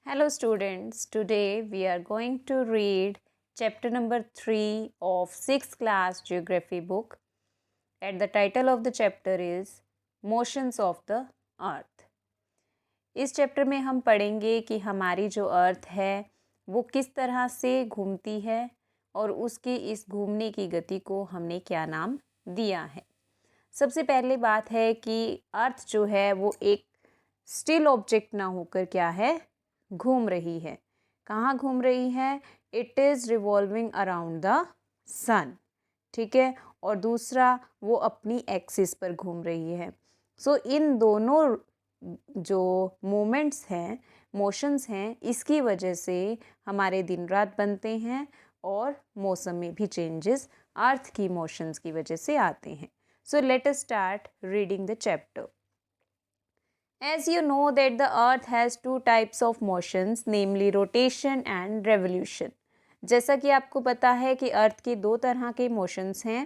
Hello students, today we are going to read chapter number 3 of 6th class geography book and the title of the chapter is Motions of the Earth. इस chapter में हम पढ़ेंगे कि हमारी जो अर्थ है वो किस तरह से घूमती है और उसके इस घूमने की गति को हमने क्या नाम दिया है। सबसे पहले बात है कि अर्थ जो है वो एक स्टिल ऑब्जेक्ट ना होकर क्या है, घूम रही है। कहाँ घूम रही है? It is revolving around the sun, ठीक है। और दूसरा वो अपनी एक्सिस पर घूम रही है। सो इन दोनों जो मोमेंट्स हैं, मोशंस हैं, इसकी वजह से हमारे दिन रात बनते हैं और मौसम में भी चेंजेस अर्थ की मोशंस की वजह से आते हैं। So let us start reading the chapter. As you know that the earth has two types of motions, namely rotation and revolution. जैसा कि आपको पता है कि अर्थ के दो तरह के मोशंस हैं.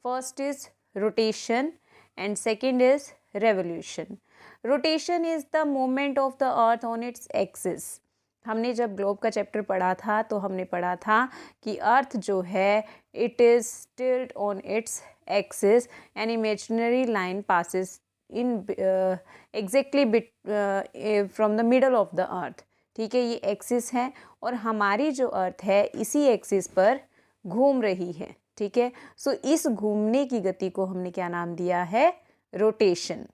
First is rotation and second is revolution. Rotation is the movement of the earth on its axis. हमने जब ग्लोब का चैप्टर पढ़ा था तो हमने पढ़ा था कि अर्थ जो है it is tilt on its axis. N imaginary line passes in exactly from the middle of the earth. ठीक है, ये एक्सिस है और हमारी जो अर्थ है इसी एक्सिस पर घूम रही है. ठीक है, सो इस घूमने की गति को हमने क्या नाम दिया है? Rotation.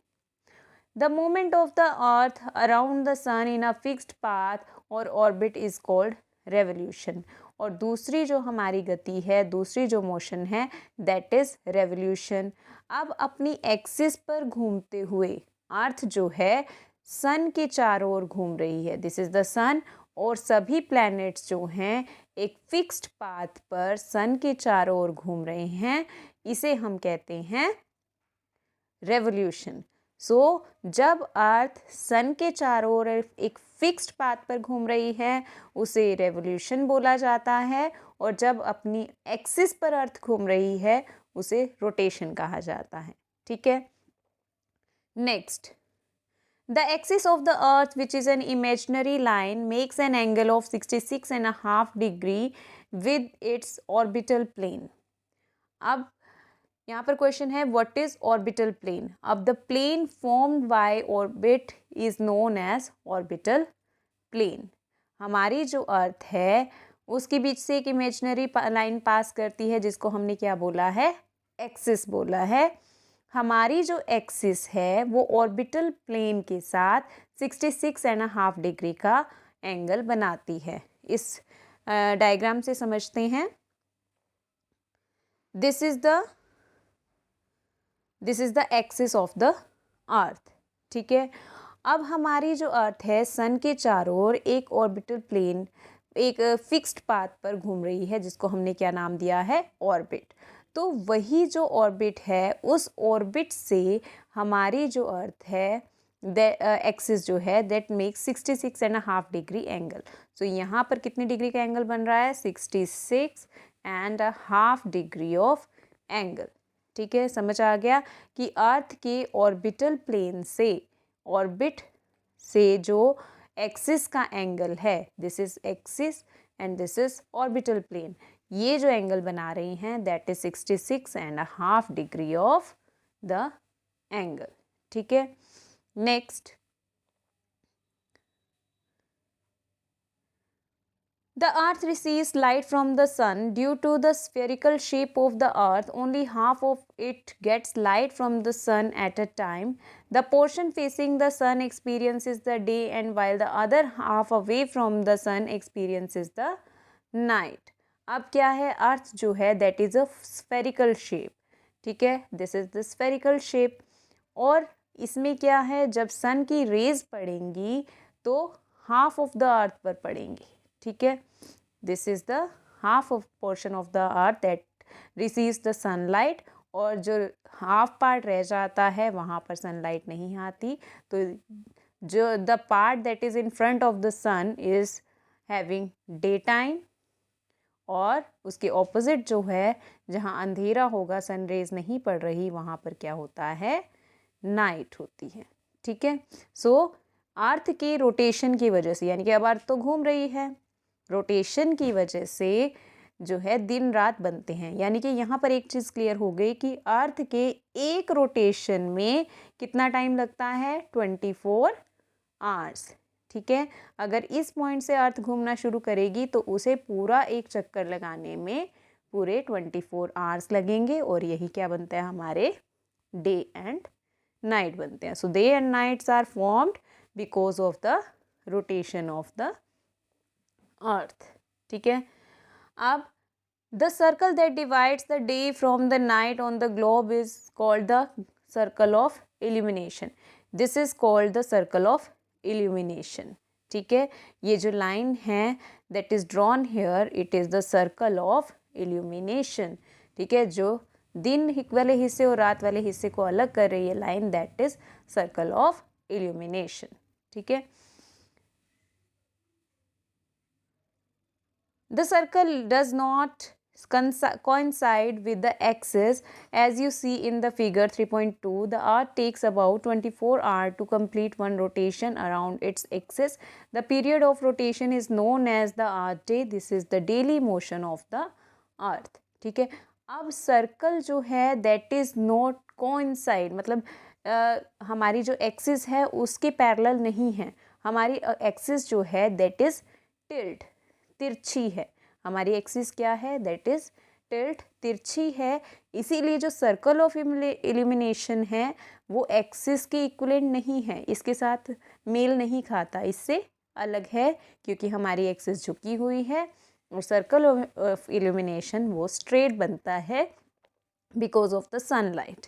The movement of the earth around the sun in a fixed path और ऑर्बिट इज कॉल्ड रेवोल्यूशन. और दूसरी जो हमारी गति है, दूसरी जो मोशन है, दैट इज रेवोल्यूशन. अब अपनी एक्सिस पर घूमते हुए अर्थ जो है सन के चारों ओर घूम रही है. This is the sun. और सभी प्लैनेट्स जो हैं एक फिक्स्ड पाथ पर सन के चारों ओर घूम रहे हैं. इसे हम कहते हैं रेवोल्यूशन. सो जब अर्थ सन के चारों ओर एक फिक्स्ड पाथ पर घूम रही है उसे रेवोल्यूशन बोला जाता है. और जब अपनी एक्सिस पर अर्थ घूम रही है उसे रोटेशन कहा जाता है. ठीक है, next. The axis of the earth which is an imaginary line makes an angle of 66.5 degree with its orbital plane. अब यहाँ पर क्वेश्चन है व्हाट इज ऑर्बिटल प्लेन. अब the plane formed by orbit is known as orbital plane. हमारी जो अर्थ है उसके बीच से एक इमेजिनरी लाइन पास करती है जिसको हमने क्या बोला है? एक्सिस बोला है. हमारी जो एक्सिस है वो ऑर्बिटल प्लेन के साथ 66.5 डिग्री का एंगल बनाती है. इस डायग्राम से समझते हैं. This is the axis of the earth. ठीक है, अब हमारी जो अर्थ है सन के चारों ओर एक ऑर्बिटल प्लेन एक फिक्स्ड पाथ पर घूम रही है जिसको हमने क्या नाम दिया है? ऑर्बिट. तो वही जो ऑर्बिट है उस ऑर्बिट से हमारी जो अर्थ है एक्सिस जो है दैट मेक्स 66.5 डिग्री एंगल. सो यहाँ पर कितने डिग्री का एंगल बन रहा है? 66.5 डिग्री ऑफ एंगल. ठीक है, समझ आ गया कि अर्थ के ऑर्बिटल प्लेन से ऑर्बिट से जो एक्सिस का एंगल है, this is axis and this is orbital plane, ये जो एंगल बना रही हैं that is 66.5 degree of the angle. ठीक है, next. The earth receives light from the sun. Due to the spherical shape of the earth, only half of it gets light from the sun at a time. The portion facing the sun experiences the day, and while the other half away from the sun experiences the night. अब क्या है? अर्थ जो है that is a spherical shape. ठीक है, this is the spherical shape. और इसमें क्या है, जब सन की रेज पड़ेंगी तो हाफ ऑफ द अर्थ पर पड़ेंगी. ठीक है, this is the half of portion of the earth that receives the sunlight. और जो हाफ पार्ट रह जाता है वहाँ पर सनलाइट नहीं आती. तो जो the part that is in front of the sun is having day time और उसके ऑपोजिट जो है जहाँ अंधेरा होगा, सनरेज नहीं पड़ रही, वहाँ पर क्या होता है? नाइट होती है. ठीक है, सो अर्थ के रोटेशन की वजह से, यानी कि अब अर्थ तो घूम रही है, रोटेशन की वजह से जो है दिन रात बनते हैं। यानी कि यहाँ पर एक चीज़ क्लियर हो गई कि अर्थ के एक रोटेशन में कितना टाइम लगता है, 24 आवर्स। ठीक है, अगर इस पॉइंट से अर्थ घूमना शुरू करेगी तो उसे पूरा एक चक्कर लगाने में पूरे 24 आवर्स लगेंगे, और यही क्या बनता है, हमारे डे एंड नाइट बनते हैं। So day and nights are formed because of the rotation of the earth. ठीक है, अब the circle that divides the day from the night on the globe is called the circle of illumination. This is called the circle of illumination. ठीक है, ये जो line है that is drawn here, it is the circle of illumination. ठीक है, जो दिन वाले हिस्से और रात वाले हिस्से को अलग कर रही है line, that is circle of illumination. ठीक है, the circle does not coincide with the axis as you see in the figure 3.2. The earth takes about 24 hours to complete one rotation around its axis. The period of rotation is known as the earth day. This is the daily motion of the earth. ठीक है, अब circle जो है that is not coincide, मतलब हमारी जो axis है उसके पैरेलल नहीं है। हमारी एक्सिस जो है दैट इज़ टिल्ट, तिरछी है। हमारी एक्सिस क्या है, दैट इज टिल्ट, तिरछी है। इसीलिए जो सर्कल ऑफ इल्यूमिनेशन है वो एक्सिस के इक्विवेलेंट नहीं है, इसके साथ मेल नहीं खाता, इससे अलग है, क्योंकि हमारी एक्सिस झुकी हुई है और सर्कल ऑफ इल्यूमिनेशन वो स्ट्रेट बनता है बिकॉज ऑफ द सनलाइट।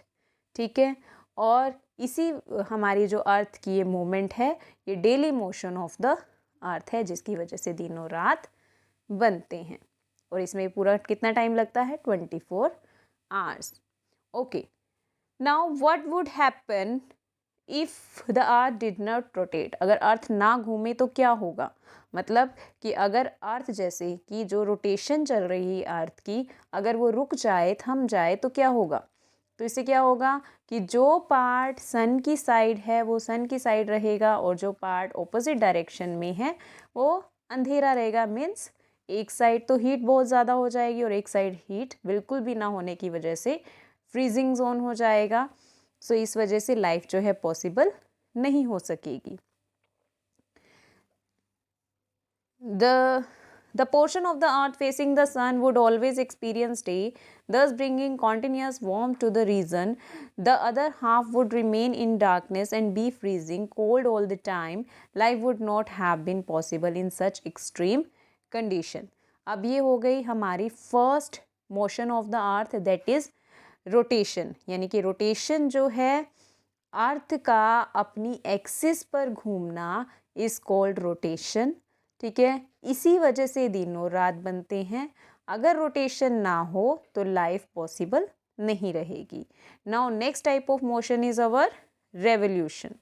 ठीक है, और इसी हमारी जो अर्थ की ये मूवमेंट है ये डेली मोशन ऑफ द अर्थ है, जिसकी वजह से दिन और रात बनते हैं, और इसमें पूरा कितना टाइम लगता है, 24 hours. Okay, now what would happen if the earth did not rotate. अगर अर्थ ना घूमे तो क्या होगा, मतलब कि अगर अर्थ जैसे कि जो रोटेशन चल रही है अर्थ की, अगर वो रुक जाए, थम जाए तो क्या होगा। तो इससे क्या होगा कि जो पार्ट सन की साइड है वो सन की साइड रहेगा, और जो पार्ट ऑपोजिट डायरेक्शन में है वो अंधेरा रहेगा। मीन्स एक साइड तो हीट बहुत ज़्यादा हो जाएगी और एक साइड हीट बिल्कुल भी ना होने की वजह से फ्रीजिंग जोन हो जाएगा। सो इस वजह से लाइफ जो है पॉसिबल नहीं हो सकेगी। The portion of the earth facing the sun would always experience day, thus bringing continuous warmth to the region. The other half would remain in darkness and be freezing cold all the time. Life would not have been possible in such extreme condition. अब ये हो गई हमारी first motion of the earth, that is rotation. यानी कि rotation जो है अर्थ का अपनी एक्सिस पर घूमना इज कॉल्ड रोटेशन। ठीक है, इसी वजह से दिन और रात बनते हैं। अगर रोटेशन ना हो तो लाइफ पॉसिबल नहीं रहेगी। Now next type of motion is our revolution.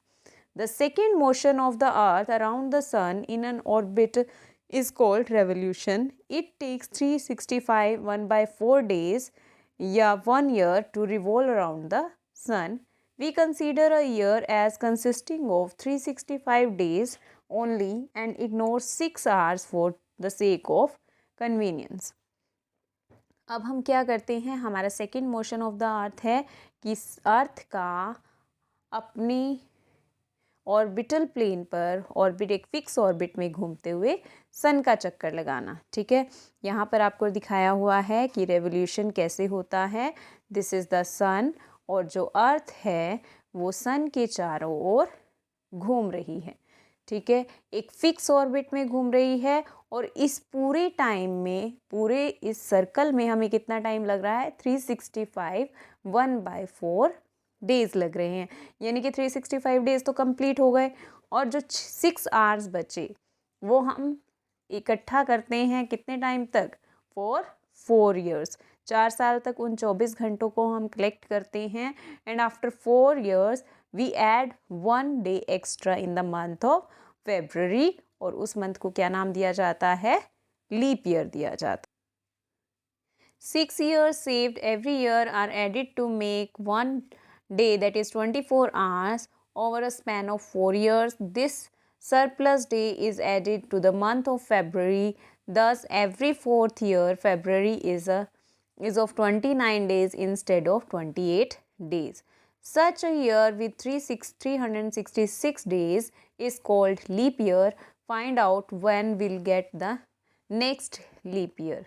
The second motion of the earth around the sun in an orbit is called revolution. It takes 365 1/4 days, yeah, 1 year to revolve around the sun. We consider a year as consisting of 365 days only and ignore 6 hours for the sake of convenience. अब हम क्या करते हैं, हमारा second motion of the अर्थ है कि अर्थ का अपनी ऑर्बिटल प्लेन पर ऑर्बिट, एक फिक्स ऑर्बिट में घूमते हुए सन का चक्कर लगाना। ठीक है, यहाँ पर आपको दिखाया हुआ है कि रेवोल्यूशन कैसे होता है। दिस इज़ द सन, और जो अर्थ है वो सन के चारों ओर घूम रही है। ठीक है, एक फिक्स ऑर्बिट में घूम रही है, और इस पूरे टाइम में, पूरे इस सर्कल में हमें कितना टाइम लग रहा है, 365 1/4 डेज लग रहे हैं। यानी कि 365 डेज तो कंप्लीट हो गए, और जो 6 आवर्स बचे वो हम इकट्ठा करते हैं कितने टाइम तक, फॉर 4 ईयर्स। 4 साल तक उन 24 घंटों को हम कलेक्ट करते हैं, and after 4 years we add 1 day extra in the month of February, और उस मंथ को क्या नाम दिया जाता है, लीप ईयर दिया जाता है। 6 years saved every year are added to make 1 day, that is 24 hours over a span of 4 years. This surplus day is added to the month of February. Thus, every fourth year, February is of 29 days instead of 28 days. Such a year with 366 days is called leap year. Find out when we'll get the next leap year.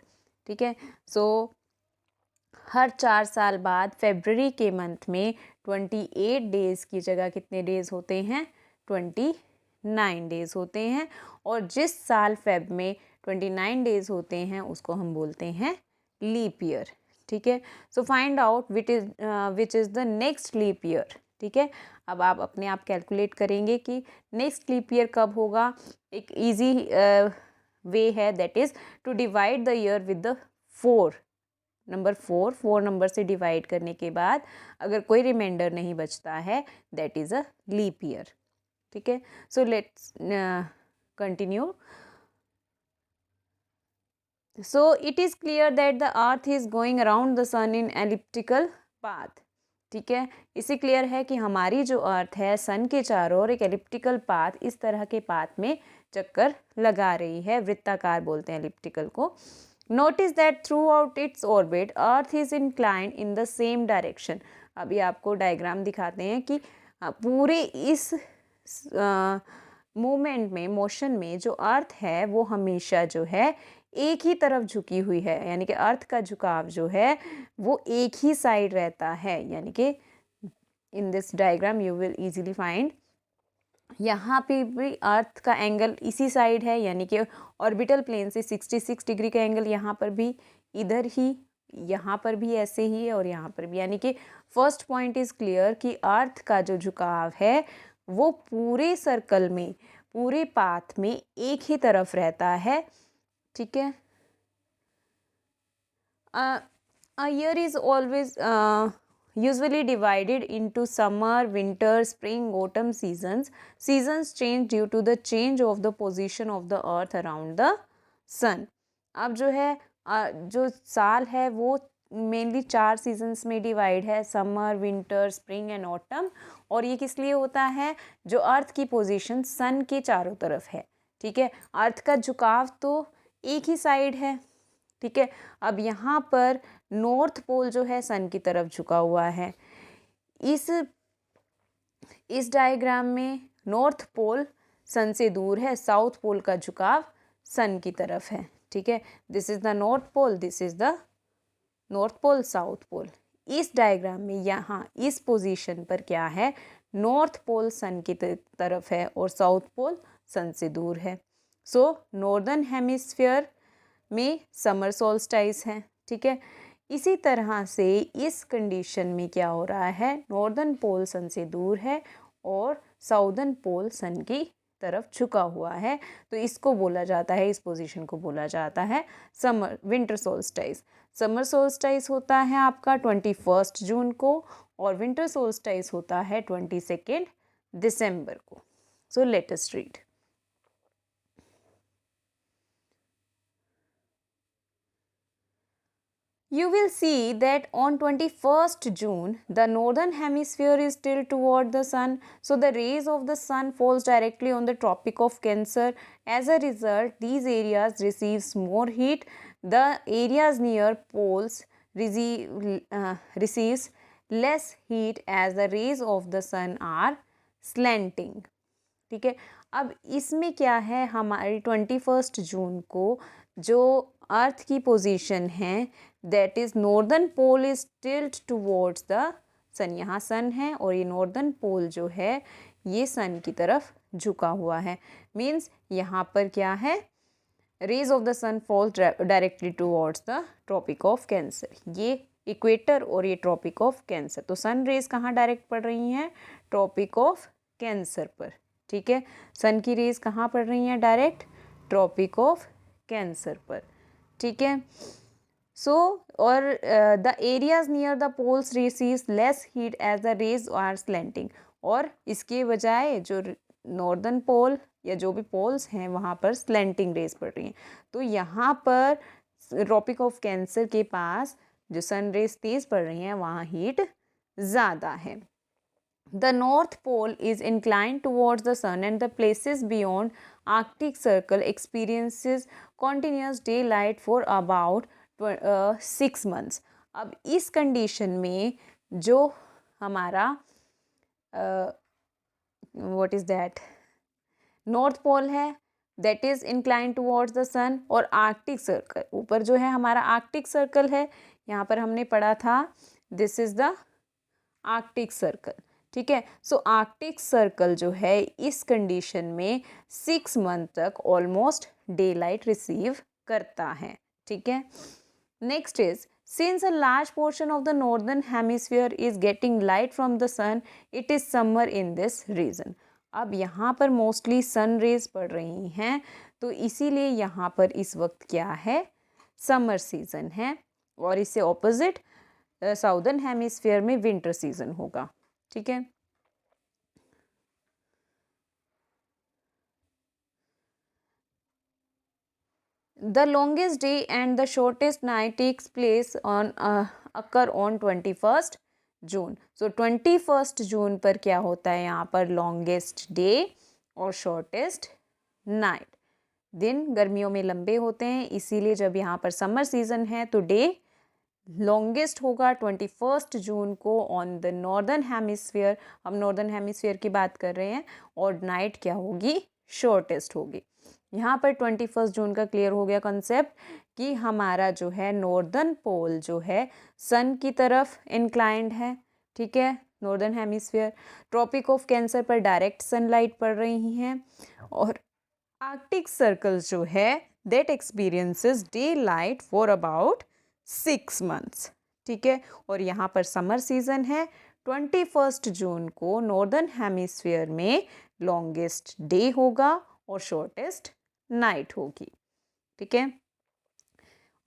ठीक है, so हर 4 साल बाद फेब्रवरी के month में 28 days की जगह कितने days होते हैं? 29 डेज़ होते हैं। और जिस साल फेब में 29 डेज़ होते हैं उसको हम बोलते हैं लीप ईयर। ठीक है, so find out which is the next leap year. ठीक है, अब आप अपने आप कैलकुलेट करेंगे कि नेक्स्ट लीप ईयर कब होगा। एक ईजी वे है, that is to divide the year with the 4 number से डिवाइड करने के बाद अगर कोई रिमाइंडर नहीं बचता है, that is a leap year. ठीक है, so let's continue. So it is clear that the earth is going around the sun in elliptical path. ठीक है, इसे क्लियर है कि हमारी जो अर्थ है सन के चारों ओर एक एलिप्टिकल पाथ, इस तरह के पाथ में चक्कर लगा रही है। वृत्ताकार बोलते हैं एलिप्टिकल को। Notice that through out its orbit earth is inclined in the same direction. अभी आपको डायग्राम दिखाते हैं कि पूरे इस मूवमेंट में, मोशन में जो अर्थ है वो हमेशा जो है एक ही तरफ झुकी हुई है, यानी कि अर्थ का झुकाव जो है वो एक ही साइड रहता है। यानी कि in this diagram you will easily find, यहाँ पे भी अर्थ का एंगल इसी साइड है, यानी कि ऑर्बिटल प्लेन से 66 डिग्री का एंगल यहाँ पर भी इधर ही, यहाँ पर भी ऐसे ही है और यहाँ पर भी। यानी कि फर्स्ट पॉइंट इज़ क्लियर कि अर्थ का जो झुकाव है वो पूरे सर्कल में, पूरे पाथ में एक ही तरफ रहता है। ठीक है, a year is always usually divided into summer, winter, spring, autumn seasons. Seasons change due to the change of the position of the earth around the sun. अब जो है जो साल है वो मेनली 4 सीजन्स में डिवाइड है, summer, winter, spring and autumn. और ये किस लिए होता है? जो अर्थ की पोजीशन सन के चारों तरफ है। ठीक है, अर्थ का झुकाव तो एक ही साइड है। ठीक है, अब यहाँ पर नॉर्थ पोल जो है सन की तरफ झुका हुआ है। इस डायग्राम में नॉर्थ पोल सन से दूर है, साउथ पोल का झुकाव सन की तरफ है। ठीक है, this is the north pole, this is the north pole, south pole. इस डायग्राम में यहाँ इस पोजीशन पर क्या है? नॉर्थ पोल सन की तरफ है और साउथ पोल सन से दूर है। सो नॉर्दर्न हेमिस्फीयर में समर सोल्स्टाइस है। ठीक है, इसी तरह से इस कंडीशन में क्या हो रहा है? नॉर्दर्न पोल सन से दूर है और साउदर्न पोल सन की तरफ झुका हुआ है। तो इसको बोला जाता है, इस पोजीशन को बोला जाता है विंटर सोल्स्टाइस। समर सोल्स्टाइस होता है आपका 21 जून को और विंटर सोल्स्टाइस होता है 22 दिसंबर को। So let us read. You will see that on 21st June, the northern hemisphere is tilted toward the sun, so the rays of the sun falls directly on the Tropic of Cancer. As a result, these areas receives more heat. The areas near poles receives less heat as the rays of the sun are slanting. ठीक है, अब इसमें क्या है? हमारी 21 जून को जो अर्थ की पोजीशन है, that is northern pole is tilt towards the sun. यहाँ सन है और ये नॉर्दर्न पोल जो है ये सन की तरफ झुका हुआ है। मीन्स यहाँ पर क्या है? Rays of the sun fall directly towards the tropic of Cancer. ये इक्वेटर और ये ट्रॉपिक ऑफ कैंसर। तो सन रेज कहाँ डायरेक्ट पड़ रही हैं? ट्रॉपिक ऑफ कैंसर पर। ठीक है, सन की रेज कहाँ पड़ रही हैं? डायरेक्ट ट्रॉपिक ऑफ कैंसर पर। ठीक है, सो और the areas near the poles receives less heat as the rays are slanting. और इसके बजाय जो नॉर्दर्न पोल या जो भी पोल्स हैं वहाँ पर स्लैंटिंग रेज पड़ रही हैं। तो यहाँ पर ट्रॉपिक ऑफ कैंसर के पास जो सन रेज तेज़ पड़ रही हैं वहाँ हीट ज़्यादा है। The North Pole is inclined towards the sun and the places beyond Arctic Circle experiences continuous daylight for about 6 months. अब इस कंडीशन में जो हमारा what is that north pole है that is incline towards the sun, और Arctic circle ऊपर जो है हमारा आर्कटिक सर्कल है, यहाँ पर हमने पढ़ा था this is the Arctic circle, ठीक है। सो आर्कटिक सर्कल जो है इस कंडीशन में 6 मंथ तक ऑलमोस्ट डे लाइट रिसीव करता है, ठीक है। Next is since a large portion of the northern hemisphere is getting light from the sun, it is summer in this region. अब यहाँ पर मोस्टली सन रेज पड़ रही हैं, तो इसीलिए यहाँ पर इस वक्त क्या है, समर सीजन है, और इससे ऑपोजिट साउदर्न हेमिस्फीयर में विंटर सीजन होगा, ठीक है। The longest day and the shortest night takes place on occur on 21st June. So 21st जून पर क्या होता है, यहाँ पर लॉन्गेस्ट डे और शॉर्टेस्ट नाइट. दिन गर्मियों में लंबे होते हैं, इसीलिए जब यहाँ पर समर सीजन है तो डे लॉन्गेस्ट होगा 21st जून को ऑन द नॉर्दर्न हेमिस्फीयर. हम नॉर्दर्न हेमिस्फीयर की बात कर रहे हैं, और नाइट क्या होगी, शॉर्टेस्ट होगी. यहाँ पर 21 जून का क्लियर हो गया कॉन्सेप्ट कि हमारा जो है नॉर्दर्न पोल जो है सन की तरफ इंक्लाइंड है, ठीक है, northern hemisphere. Tropic of Cancer पर डायरेक्ट सनलाइट पड़ रही हैं, और आर्कटिक सर्कल जो है that experiences day light for about 6 months, ठीक है. और यहाँ पर समर सीजन है. 21 जून को नॉर्दर्न हेमिस्फीयर में लॉन्गेस्ट डे होगा और शॉर्टेस्ट नाइट होगी, ठीक है.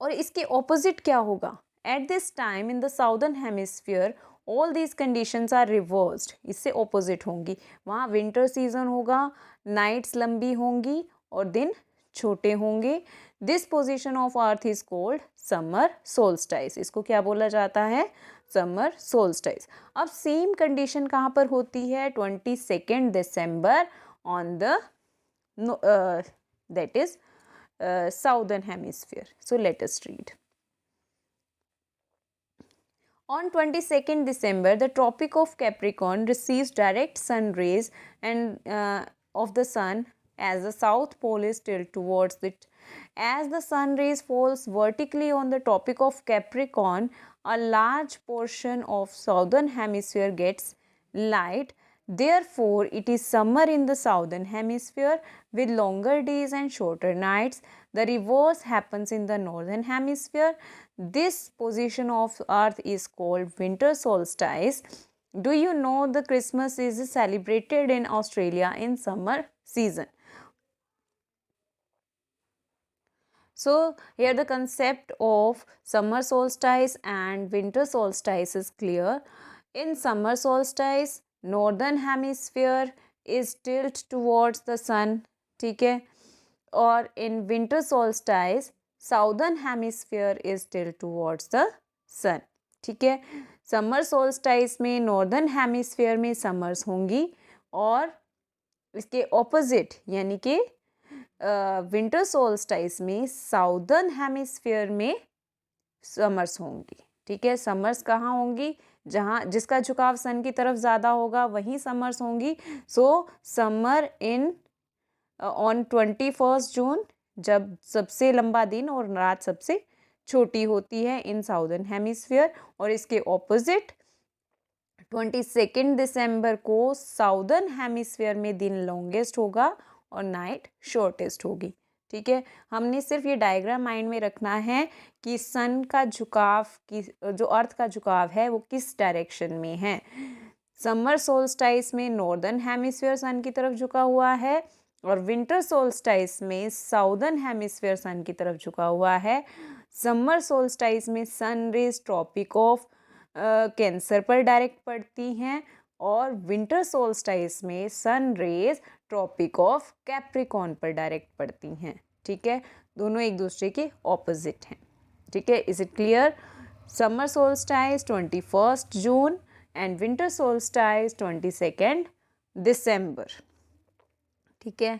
और इसके ऑपोजिट क्या होगा, at this time in the southern hemisphere all these conditions are reversed. इससे ऑपोजिट होंगी. वहाँ विंटर सीजन होगा, नाइट्स लंबी होंगी और दिन छोटे होंगे. This position of earth is called summer solstice. इसको क्या बोला जाता है, समर सोल्स्टाइस. अब सेम कंडीशन कहाँ पर होती है, 22 दिसंबर on the that is southern hemisphere. So let us read. On 22nd December, the Tropic of Capricorn receives direct sun rays and of the sun as the south pole is tilted towards it. As the sun rays falls vertically on the Tropic of Capricorn, a large portion of southern hemisphere gets light. Therefore, it is summer in the southern hemisphere with longer days and shorter nights. The reverse happens in the northern hemisphere. This position of earth is called winter solstice. Do you know the Christmas is celebrated in Australia in summer season? So here the concept of summer solstice and winter solstice is clear. In summer solstice, northern hemisphere is tilted towards the sun, ठीक है. और in winter solstice, southern hemisphere is tilted towards the sun, ठीक है. Summer solstice में northern hemisphere में summers होंगी, और इसके opposite यानी कि विंटर सोल्स्टाइस में साउदर्न हेमिस्फीयर में समर्स होंगी, ठीक है. समर्स कहाँ होंगी, जहाँ जिसका झुकाव सन की तरफ ज़्यादा होगा वहीं समर्स होंगी. सो समर इन ऑन 21 जून, जब सबसे लंबा दिन और रात सबसे छोटी होती है इन साउदर्न हेमिस्फीयर. और इसके ऑपोजिट 22 दिसंबर को साउदर्न हेमिस्फीयर में दिन लॉन्गेस्ट होगा और नाइट शॉर्टेस्ट होगी, ठीक है. हमने सिर्फ ये डायग्राम माइंड में रखना है कि सन का झुकाव की जो अर्थ का झुकाव है वो किस डायरेक्शन में है. समर सोल्स्टाइस में नॉर्दर्न हेमिस्फीयर सन की तरफ झुका हुआ है, और विंटर सोल्स्टाइस में साउदर्न हेमिस्फीयर सन की तरफ झुका हुआ है. समर सोल्स्टाइस में sun rays tropic of Cancer पर डायरेक्ट पड़ती हैं, और विंटर सोल्स्टाइस में sun rays tropic of Capricorn पर डायरेक्ट पड़ती हैं, ठीक है. दोनों एक दूसरे के ऑपोजिट हैं, ठीक है. Is it clear? Summer solstice 21 June and winter solstice 22 दिसंबर। ठीक है,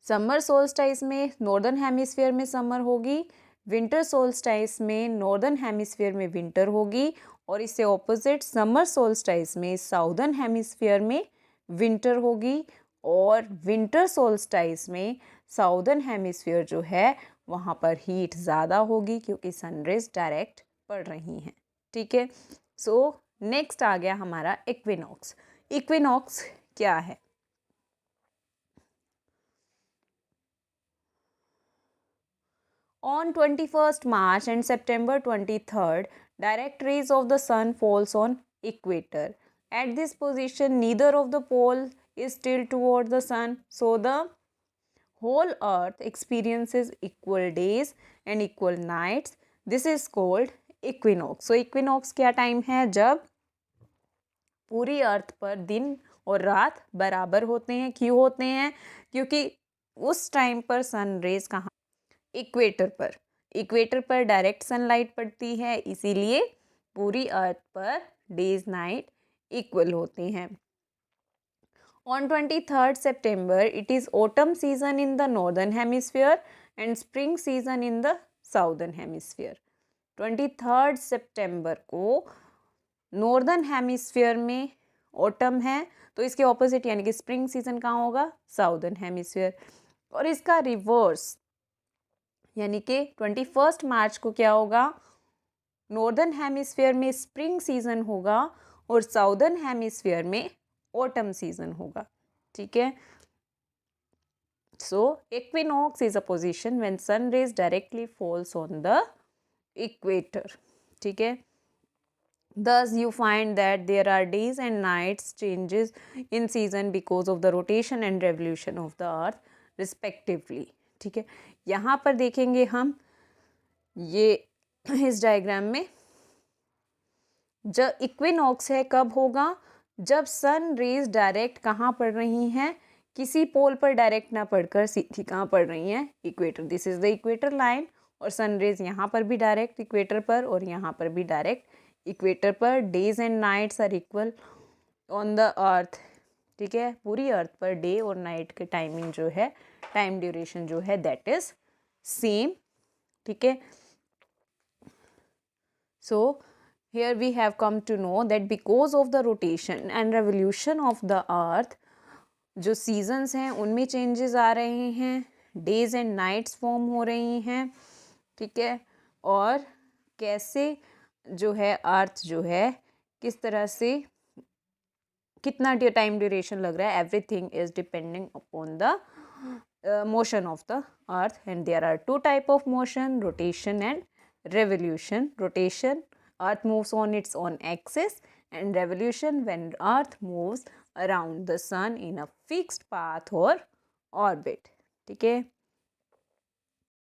समर सोल्स्टाइस में नॉर्दर्न हेमिस्फीयर में समर होगी, विंटर सोल्स्टाइस में नॉर्दर्न हेमिस्फीयर में विंटर होगी, और इससे ऑपोजिट समर सोल्स्टाइस में साउदर्न हेमिस्फीयर में विंटर होगी, और विंटर सोल्स्टाइस में साउदर्न हेमिस्फीयर जो है वहाँ पर हीट ज़्यादा होगी क्योंकि सनरेज डायरेक्ट पड़ रही हैं। ठीक है, सो नेक्स्ट आ गया हमारा इक्विनॉक्स। इक्विनॉक्स क्या है? On 21st March and September 23rd, direct rays of the sun falls on equator. At this position, neither of the pole is tilted toward the sun, so the whole earth experiences equal days and equal nights. This is called equinox. So equinox क्या time है? जब पूरी अर्थ पर दिन और रात बराबर होते हैं। क्यों होते हैं? क्योंकि उस टाइम पर सन रेज कहाँ? इक्वेटर पर डायरेक्ट सनलाइट पड़ती है, इसीलिए पूरी अर्थ पर डेज नाइट इक्वल होते हैं। On 23rd September, it is autumn season in the northern hemisphere and spring season in the southern hemisphere. 23rd सितंबर को नॉर्दर्न हेमिस्फीयर में ऑटम है, तो इसके ऑपोजिट यानी कि स्प्रिंग सीजन कहाँ होगा? Southern hemisphere. और इसका रिवर्स यानी कि 21 मार्च को क्या होगा? नॉर्दर्न हेमिस्फीयर में स्प्रिंग सीजन होगा और साउदर्न हेमिस्फीयर में ऑटम सीजन होगा। ठीक है, so equinox is a position when sun rays directly falls on the equator. ठीक है, thus you find that there are days and nights changes in season because of the rotation and revolution of the earth respectively. ठीक है, यहाँ पर देखेंगे हम ये इस डायग्राम में जब इक्विनॉक्स है कब होगा? जब सन रेज डायरेक्ट कहाँ पड़ रही हैं? किसी पोल पर डायरेक्ट ना पड़कर सीधी कहाँ पड़ रही हैं? Equator. This is the equator line, और सन रेज यहाँ पर भी डायरेक्ट इक्वेटर पर और यहाँ पर भी डायरेक्ट इक्वेटर पर। Days and nights are equal on the earth. ठीक है, पूरी अर्थ पर डे और नाइट के टाइमिंग जो है, टाइम ड्यूरेशन जो है दैट इज सेम। ठीक है, सो here we have come to know that because of the rotation and revolution of the earth, जो seasons हैं उनमें changes आ रहे हैं, days and nights form हो रही हैं। ठीक है, और कैसे जो है अर्थ जो है किस तरह से कितना टाइम ड्यूरेशन लग रहा है, everything is depending upon the motion of the earth, and there are two type of motion, rotation and revolution. Rotation, earth moves on its own axis, and revolution when earth moves around the sun in a fixed path or orbit. ठीक है,